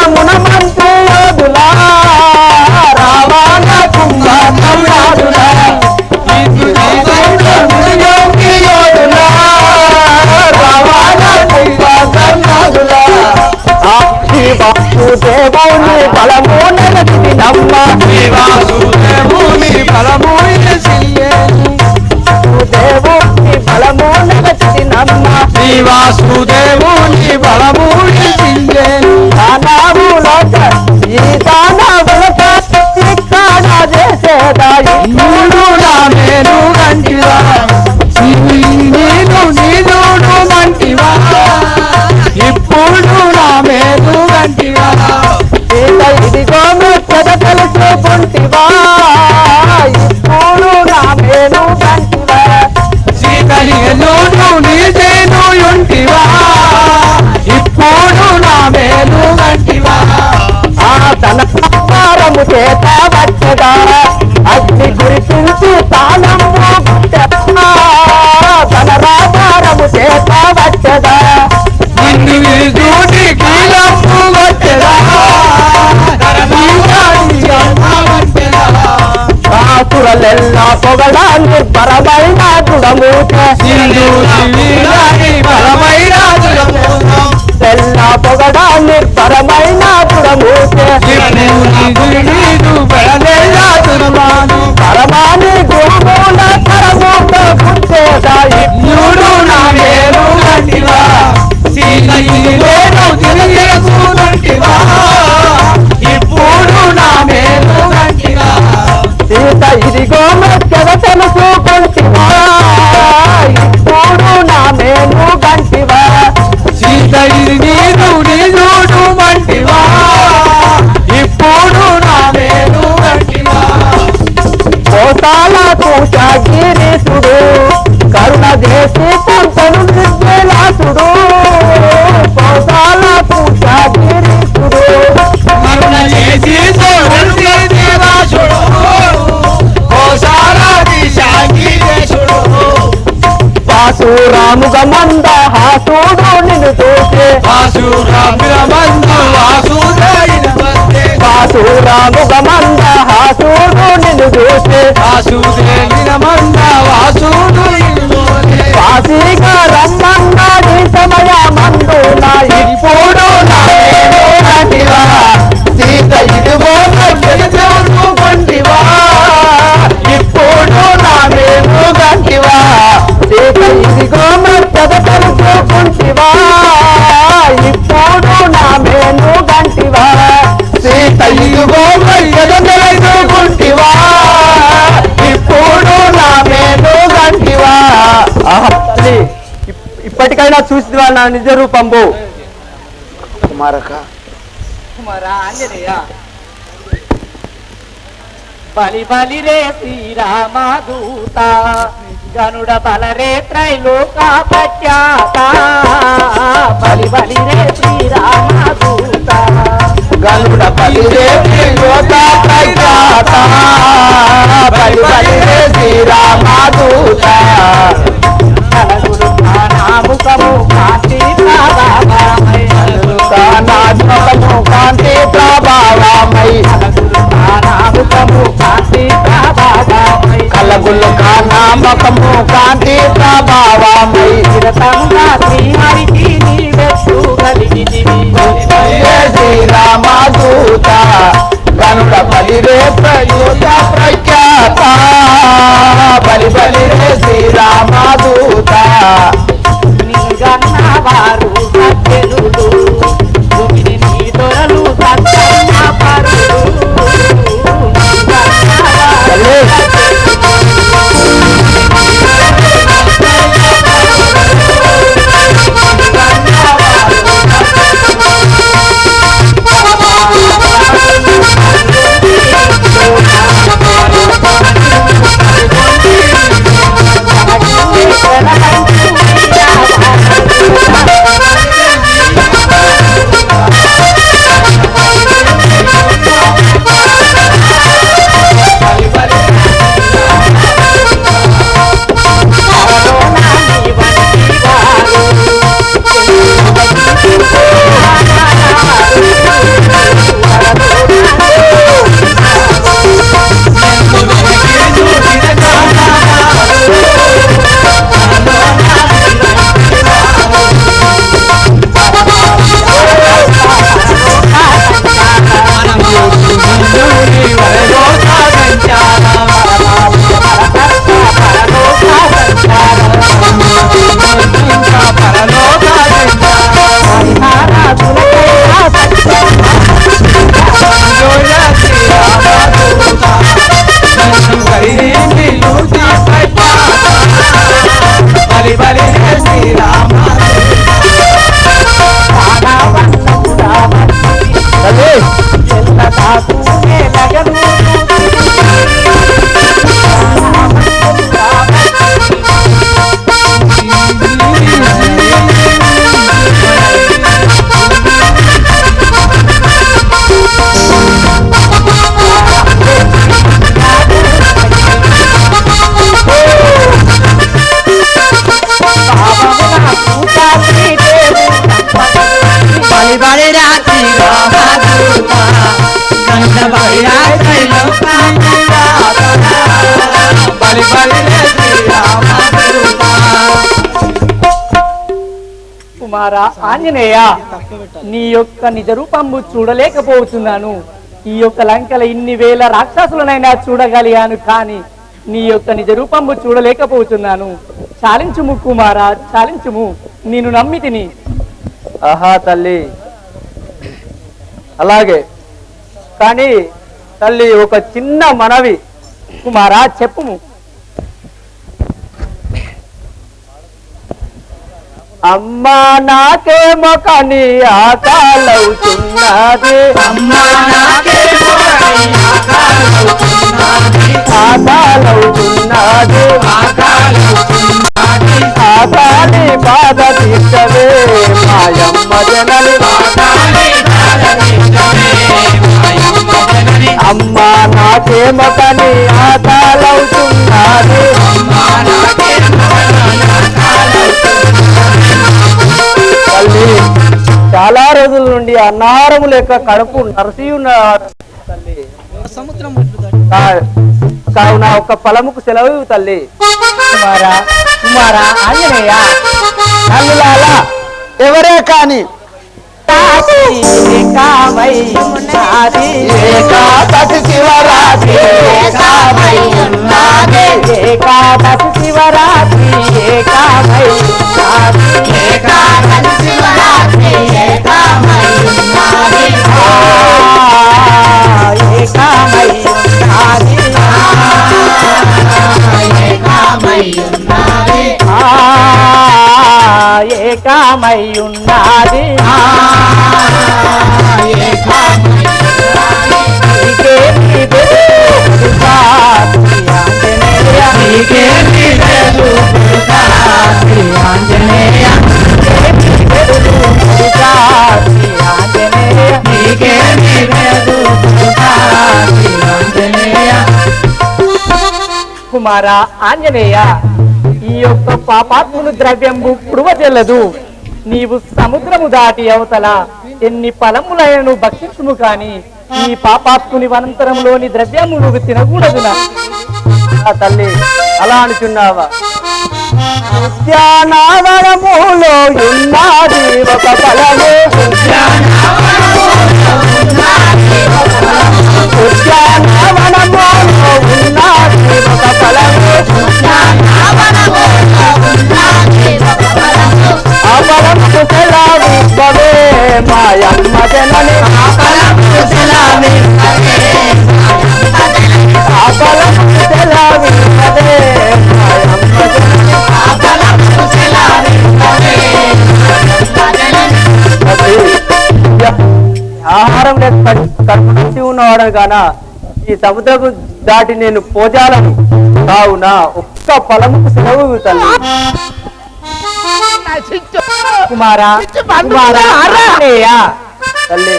మునమంత్రి యోధులా రావాల కుంభకర్ణుడా యోధులా రావాల కుంభకర్ణుడా వాసుదేవుని బలము నెలసినమ్మ వాసుదేవుని బలము దేవుని బలము నెలసినమ్మ వాసుదేవుని బలము దానవులక ఈ దానవులక ఇక్కడ చేసేదాయి నేను గంటివా నీను నీనుడు మంటివా ఇప్పుడు నా మేలు గంటివా ఇదిగో మెచ్చద తెలుసుకుంటివా ఇప్పుడు నా మేలు గంటివా సీతను నీదేను ఉంటివా ఇప్పుడు నా మేలు గంటివా ఆ తన ఆహారము చేత వచ్చదా అగ్ని గురించి తానము తన రాహారము చేత వచ్చదా ఆసురలెల్లా పొగడా నిర్భరమైన గుణమూట ఎల్లా పొగడా నిర్భరమైన గుణమూట పరమాని గుణమూల పరమూట పుట్టేదాయి ఇప్పుడు నా మేలు గంటివా సీత ఇదిగో మెచ్చద తెలుసుకుంటివా ఇప్పుడు నా మేలు గంటివా సీత ఇది నీడు మంటివా ఇప్పుడు నా మేలు గంటివా కోసాల కూషగిరీసుడు కరుణ చేసి పంపను నిర్మలాసుడు కోసాల కూషగిరీసుడు కరుణ చేసి వాసురాముగ మంద హాసుడు నిన్ను చూసే వాసురాముగ మంద హాసుడు నిన్ను చూసే వాసిగా రమ్మన్నాడి సమయమందున ఇప్పుడు నా మేలు గంటివా సీత ఇదిగో పండివా ఇప్పుడు నా మేలు గంటివా సీత ఇదిగో మెచ్చద తెలుసుకుంటివా ఇప్పుడు నా మేలు గంటివా సీత ఇదిగో మెచ్చద తెలుసుకుంటివా ఇప్పుడు నా మేలు గంటివా ఇప్పటికైనా చూసివా నా నిజ రూపంబు కుమారా ఆంజనేయ బలి బలి రే శ్రీరామదూత గనుడ బలరే త్రైలోక ప్రఖ్యాత బలి బలి రే శ్రీరామదూత గనుడ బలి రే త్రైలోక ప్రఖ్యాత బలి బలి రే శ్రీరామదూత నాముఖము కాంతి ప్రభావమై నాముఖము కాంతి ప్రభావమై నాముఖము కాంతి ప్రభావమై కలగులు నామకము కాంతి ప్రభావమై చిరతంగా శ్రీహరికి నీవెత్తు కలిగినివి శ్రీరామదూత గనుడ బలి రే ప్రయోజ ప్రఖ్యాత బలి బలి రే శ్రీరామదూత నిగన్న వారు సత్యనులు భూమిని నీ దొరలు సత్యన్న పరులు బలి బలిరే శ్రీరామదూత. కుమారా ఆంజనేయ, నీ యొక్క నిజ రూపము చూడలేకపోతున్నాను. ఈ యొక్క లంకల ఇన్ని వేల రాక్షసులనైనా చూడగలిగాను, కానీ నీ యొక్క నిజ రూపము చూడలేకపోతున్నాను. చాలించుము కుమారా, చాలించుము, నేను నమ్మితిని. ఆహా తల్లి, అలాగే కానీ తల్లి ఒక చిన్న మనవి. కుమారా చెప్పుము. అమ్మా నాకేమో కానీ ఆకాలవుతున్నది, అమ్మా నాకేమో ఆకలవుతున్నది, ఆకాలవుతున్నది, ఆకలవుతున్నది, ఆకాలి బాధ తీర్చవే మాయమ్మ జనని, ఆకలి బాధనిష్టమే మాయమ్మ జనని. అమ్మా నాకేమో కానీ ఆకాలవుతున్నది. అమ్మా నాకేమో తల్లి చాలా రోజుల నుండి అన్నారము లేక కడుపు నరసి ఉన్నారు తల్లి. కావున ఒక పొలముకు సెలవు ఇవ్వు తల్లి. కుమారా కుమారా ఆంజనేయ, నల్లులాలా ఎవరే కాని ఏకామై ఉన్నది, ఏకాదశి శివరాత్రి ఏకామై ఉన్నది, ఏకాదశి శివరాత్రి ఏకామై ఉన్నది, ఏకాదశి శివరాత్రి ఏకామై ఉన్నది, ఏకామై ఉన్నది, ఏకామై ఉన్నది, ఏకామై ఉన్నది, కుమారా ఆంజనేయ, ఈ యొక్క పాపాత్మును ద్రవ్యంబు పుడవజెల్లదు. నీవు సముద్రము దాటి అవతల ఎన్ని ఫలములైనను భక్షించుము, కాని ఈ పాపాత్ముని వనంతరంలోని ద్రవ్యము నువ్వు తినకూడదునా. ఆ తల్లి అలా అనుచున్నావా? ఉద్యానవనములో ఉన్నది ఒక ఫలము, ఉద్యానవనములో ఉన్నది ఒక ఫలము, ఆ ఫలముకు సెలవివ్వవే మాయమ్మ జనని, ఆ ఫలముకు సెలవివ్వవే ఆహారం లేక కడుపు నిండి ఉన్నవాడు గాన ఈ సముద్రపు దాటి నేను పోజాలను, కావున ఒక్క ఫలముకు సెలవు తల్లి. కుమారా కుమారా ఆంజనేయ, తల్లి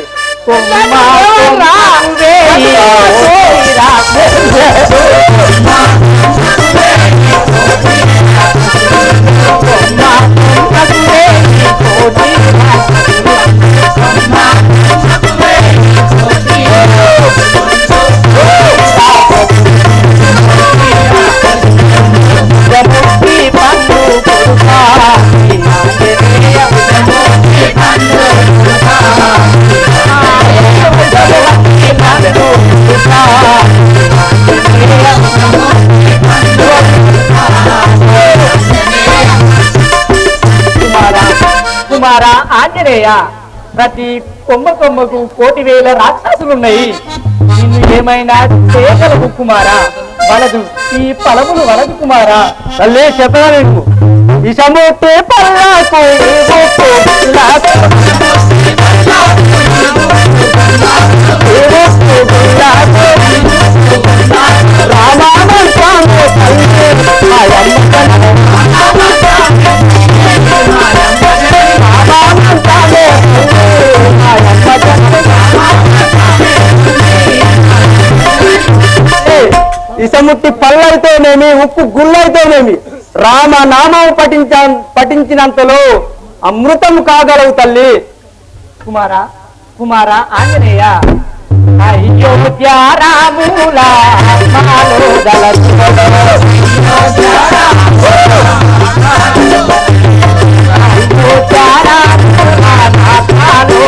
కుమారా ఆంజనేయ, ప్రతి కొమ్మకు కోటి వేల రాక్షసులున్నాయి. నిన్ను ఏమైనా చేయగలవు కుమారా? వలదు, ఈ ఫలములు వలదు కుమారా. తల్లి చెప్పగలను ఇసముట్టి పల్లకు ఇసముట్టి పళ్ళైతేనేమి, ఉప్పు గుళ్ళైతేనేమి, రామనామం పఠించినంతలో అమృతం కాగలవు తల్లి. కుమారా కుమారా ఆంజనేయ, అయోధ్య రాముల ఆత్మలో దళచుకొను అయోధ్య రాముల ఆత్మలో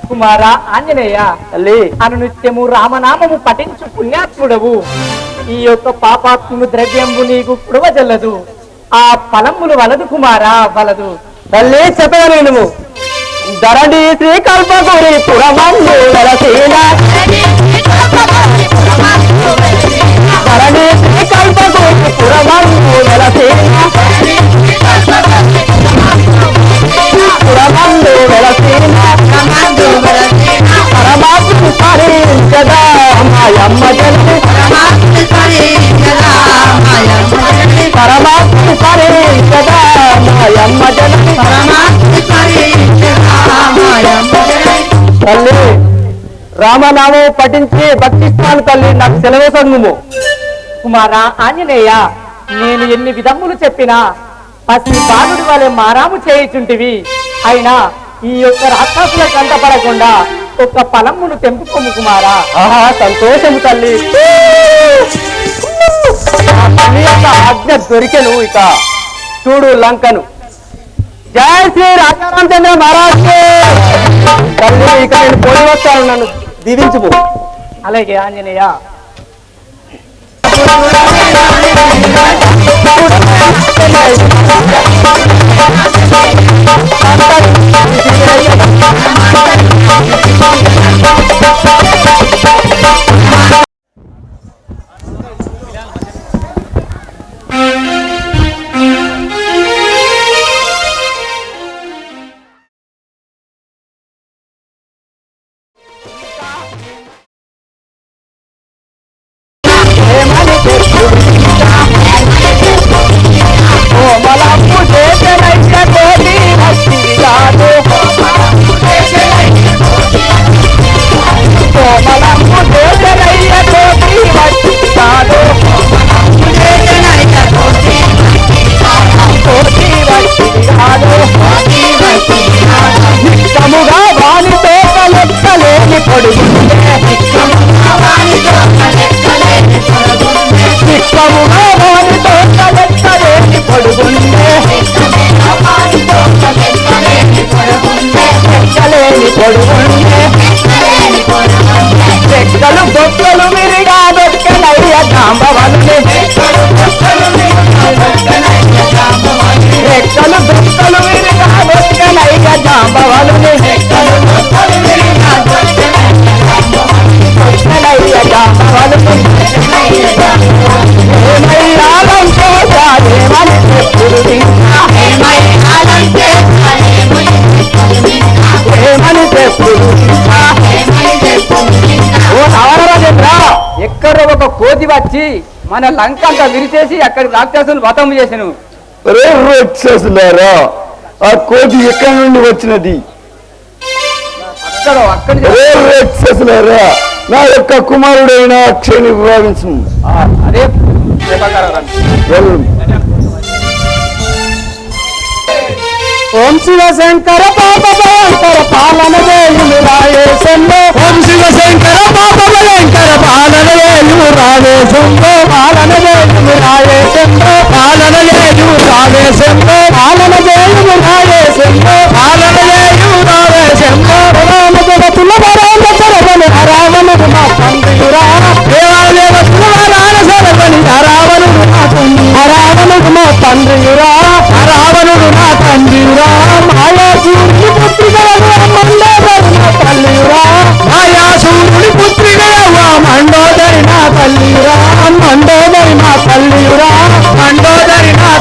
కుమారా ఆంజనేయ తల్లి అనునిత్యము రామనామము పఠించు పుణ్యాత్ముడవు. ఈ యొక్క పాపాత్ముడు ద్రవ్యంబు నీకు కుడవజల్లదు, ఆ ఫలములు వలదు కుమారా వలదు. తల్లి చెప్పగలను ధరణి శ్రీకల్పగురి పురమందు వెలసిన ధరణి శ్రీకల్పగురి పురమందు వెలసిన పురమందు వెలసిన పరమాత్మ స్మరించదా మాయమ్మ జనని పరమాత్మ స్మరించదా మాయమ్మ జనని తల్లి రామనామం పఠించి భక్తిస్తాను తల్లి, నాకు సెలవు సంగుము. కుమారా ఆంజనేయ నేను ఎన్ని విధములు చెప్పినా పసి బాలుడి వలె మారాము చేయుచుంటివి. అయినా ఈ యొక్క రాక్షసుల కంటపడకుండా ఒక్క ఫలమును తెంపుకోము కుమారా. ఆహా సంతోషము తల్లి, తల్లి యొక్క ఆజ్ఞ దొరికెను. ఇక చూడు లంకను. జయ శ్రీ రాజారామచంద్ర మహారాజ్ తల్లి, ఇక నేను పోయి వస్తాను, నన్ను దీవించుము. అలాగే ఆంజనేయ. రెక్కలు బొక్కలు విరిగా దొక్కలయ్య జాంబవల్లి, రెక్కలు బొక్కలు విరిగా దొక్కలయ్య జాంబవల్లి, దొక్కలయ్య జాంబవల్లి. ఏమయ్యాలం పోసాదేమని చెప్పుడు ఏమని చెప్పుడు. ఓ నవరరాజేంద్ర, ఎక్కడో ఒక కోతి వచ్చి మన లంక అంతా విరిచేసి అక్కడి రాక్షసులు వతం చేసాను. రాక్షసులారా, ఆ కోతి ఎక్కడి నుండి వచ్చినది? అక్కడి రాక్షసులారా, నా యొక్క కుమారుడైన అక్షయని విభావించు. అదే ఓం శివ శంకర పాప భయంకర పాలన వేయులు రాయేశంలో, ఓం శివ శంకర పాప భయంకర పాలన వేయులు రావేశంలో, పాలన వేయులు రాయేశంలో, పాలన వేయులు రావేశంలో, పాలన వేయులు రాయేశంలో, పాలన వేయులు రావేశంలో. రామ జగతుల వరాల సరవని రావణుడు నా తండ్రియురా, దేవాలయ వరాల సరవని రావణుడు నా తండ్రి, రావణుడు నా తండ్రియురా, రావణుడు నా తండ్రియురా. మాయాసూరుని పుత్రికలవ మండోదరి నా తల్లియురా, మాయాసూరుని పుత్రికలవ మండోదరి నా తల్లియురా, మండోదరి నా తల్లియురా, మండోదరి నా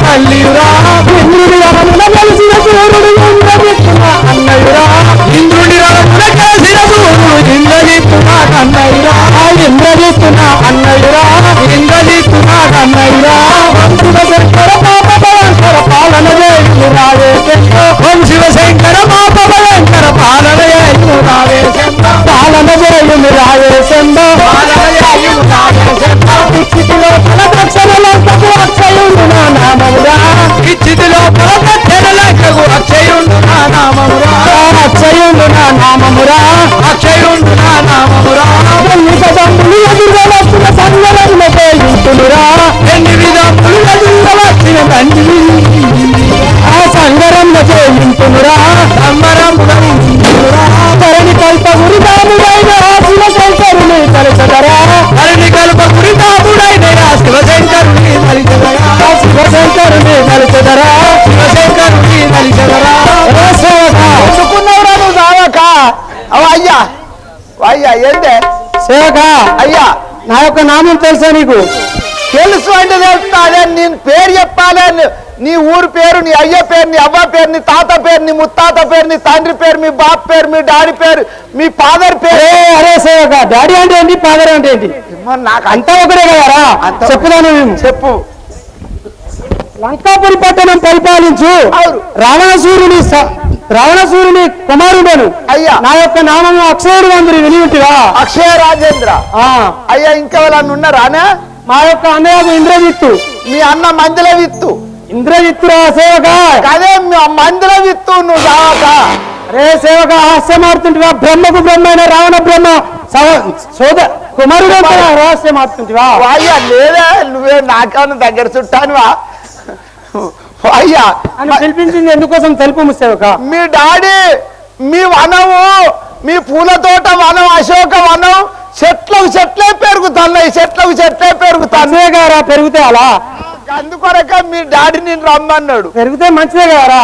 నామమురా అక్షయుండు నా నామమురా ఎన్ని కదములు ఎదురుగా వస్తున్న సంగరముల పేయింతునురా ఎన్ని విధములు ఎదురుగా వచ్చిన తండ్రి ఆ సంగరంలో చేయింతునురా ధరణి కల్ప గురిదాముడైన శివశంకరుని తలచదరా ధరణి కల్ప గురిదాముడైన శివశంకరుని తలచదరా శివశంకరుని తలచదరా శివశంకరుని తలచదరా ఎందుకున్నావురా నువ్వు దావక అయ్యా అయ్యా ఏంటే సేవక అయ్యా నా యొక్క నామం తెలుసా నీకు తెలుసు అంటే తెలుస్తానే నేను పేరు చెప్పాలి నీ ఊరు పేరు నీ అయ్య పేరు నీ అవ్వ పేరు నీ తాత పేరు నీ ముత్తాత పేరు నీ తండ్రి పేరు మీ బాప్ పేరు మీ డాడీ పేరు మీ ఫాదర్ పేరు అరే సేవక డాడీ అంటే ఏంటి ఫాదర్ అంటే ఏంటి నాకు అంతా ఒకటే కదరా చెప్పుదాను మేము చెప్పు లంకాపురి పట్టణం పరిపాలించు అవును. రావణసూరుని కుమారుడను అయ్యా నా యొక్క నామము అక్షయుడు అందరి విని ఉంటివా అక్షయ రాజేంద్ర అయ్యా ఇంకెవరన్నా ఉన్నారానా మా యొక్క అన్నయ్య ఇంద్రజిత్తు మీ అన్న మందిల విత్తు ఇంద్రజిత్తురా సేవక అదే మందిల విత్తు నువ్వు రావక అరే సేవక హాస్యమాడుతుంటివా బ్రహ్మకు బ్రహ్మ అయిన రావణ బ్రహ్మ సోద కుమారుడు రహస్యమాడుతుంటివా అయ్యా లేదా నువ్వే నాకేమన్నా దగ్గర చుట్టానువా అయ్యా అని పిలిపించింది ఎందుకోసం తెలుపు సేవక మీ డాడీ మీ వనము మీ పూల తోట వనం అశోక వనం చెట్లే పెరుగుతున్నాయి చెట్లే పెరుగుతున్నాయి గారా పెరిగితే అలా అందుకొరక మీ డాడీ నేను రమ్మన్నాడు పెరిగితే మంచిదే కదరా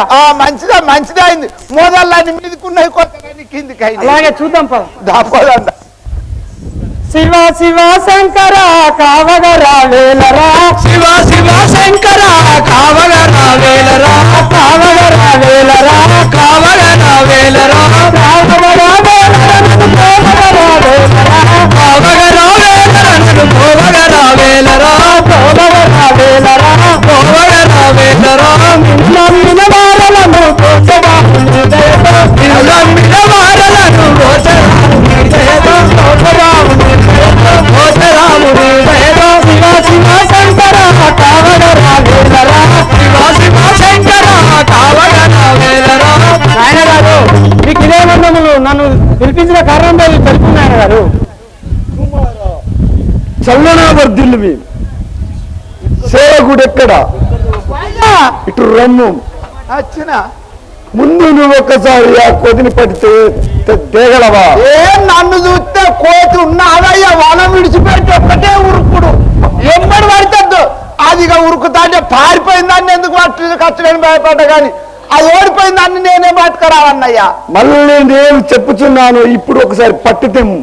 మంచిదే అయింది మోదల్లాన్ని మీదకున్నాయి కొత్తగా కిందికి అయింది అలాగే చూద్దాం దాపోదండ శివ శివ శంకర కావగరా వేలరా శివ శివ శంకర కావగరా వేలరా కావగరా వేలరా కావగరా వేలరా కావగరా కావగరా వేలరా పోవగరా వేలరా పోవగరా వేలరా పోవగరా వేలరా నమ్మిన వారలను కోసరాముని దయతో నమ్మిన వారలను కోసరాముని దయతో కోసరాముని దయతో శివ శివ శంకర కావగరా వేలరా శివ శివ శంకర కావగరా వేలరా నాయన గారు మీకు ఇదే వందములు నన్ను పిలిపించిన కారణం తెలుపు నాయన గారు చల్లనా వర్ధిల్లు మీ సేవకుడు ఎక్కడ ఇటు రమ్ము వచ్చిన ముందు నువ్వు ఒక్కసారి ఆ కొదిని పడితే తేగలవా నన్ను చూస్తే కోతి ఉన్నాదయ్యా వనం విడిచిపెట్టి ఒక్కటే ఉరుకుడు ఎంబడి పడుతుంది అదిగా ఉరుకుతా అంటే పారిపోయిందాన్ని ఎందుకు కచ్చడని భయపడ్డా కానీ అది ఓడిపోయిందాన్ని నేనే పట్టుకురావన్నయ్యా మళ్ళీ నేను చెప్పుచున్నాను ఇప్పుడు ఒకసారి పట్టితెమ్ము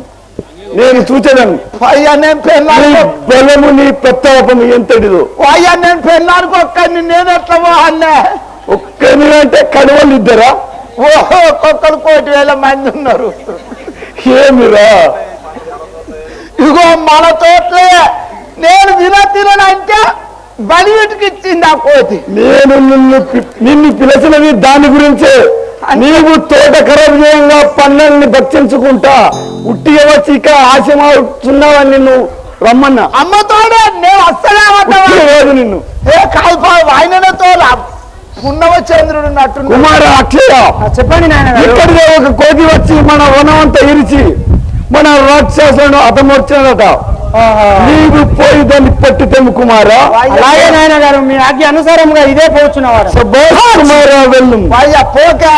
నేను చూచేదాను అయ్యా నేను పెళ్ళాను బలము నీ ప్రతాపము ఎంతటిదో అయ్యా నేను పెళ్ళానికి ఒక్కడిని నేను ఎట్లా అన్నా ఒక్కని అంటే కడవలు ఇద్దరా ఓహో ఒక్కొక్కరు 1,000,000 మంది ఉన్నారు ఏమిరా ఇగో మన తోటలే నేను తినంటే బలివిటికి ఇచ్చింది ఆ కోతి నేను నిన్ను పిలిచినది దాని గురించే నీవు తోట ఖరాబ్ చేయంగా పన్నెల్ని భక్షించుకుంటా ఉట్టిగా వచ్చి ఇక ఆశమాడుతున్నావని నిన్ను రమ్మన్నా అమ్మతోడే నేను లేదు నిన్ను ఏ కాల్పా ఆయనతో పున్నవచంద్రుడు నట్టు కుమార అక్షయ చెప్పండి నాయన గారు ఇక్కడిదే ఒక కోతి వచ్చి మన వనమంతా ఇరిచి మన రాక్షసులను అతమొచ్చినదట నీవు పోయి దాన్ని పట్టితేము కుమారా అలాగే నాయన గారు మీ ఆజ్ఞ అనుసారంగా ఇదే పోచున్నవారు కుమారా వెళ్ళు పోతే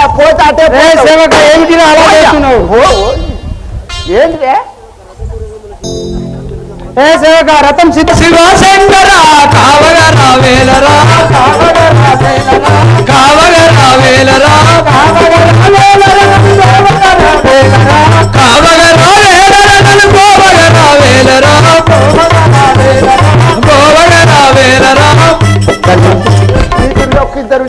అటే సేవక ఏమిటి అలా చేస్తున్నావు ఏంటిదే ఏ సేవక రథం సిద్ధ శివశంకర కావగరా వేలరా కావగరా వేలరా కావగరా వేలరా పోవగరా వేలరా పోవగరా వేలరా ఇద్దరు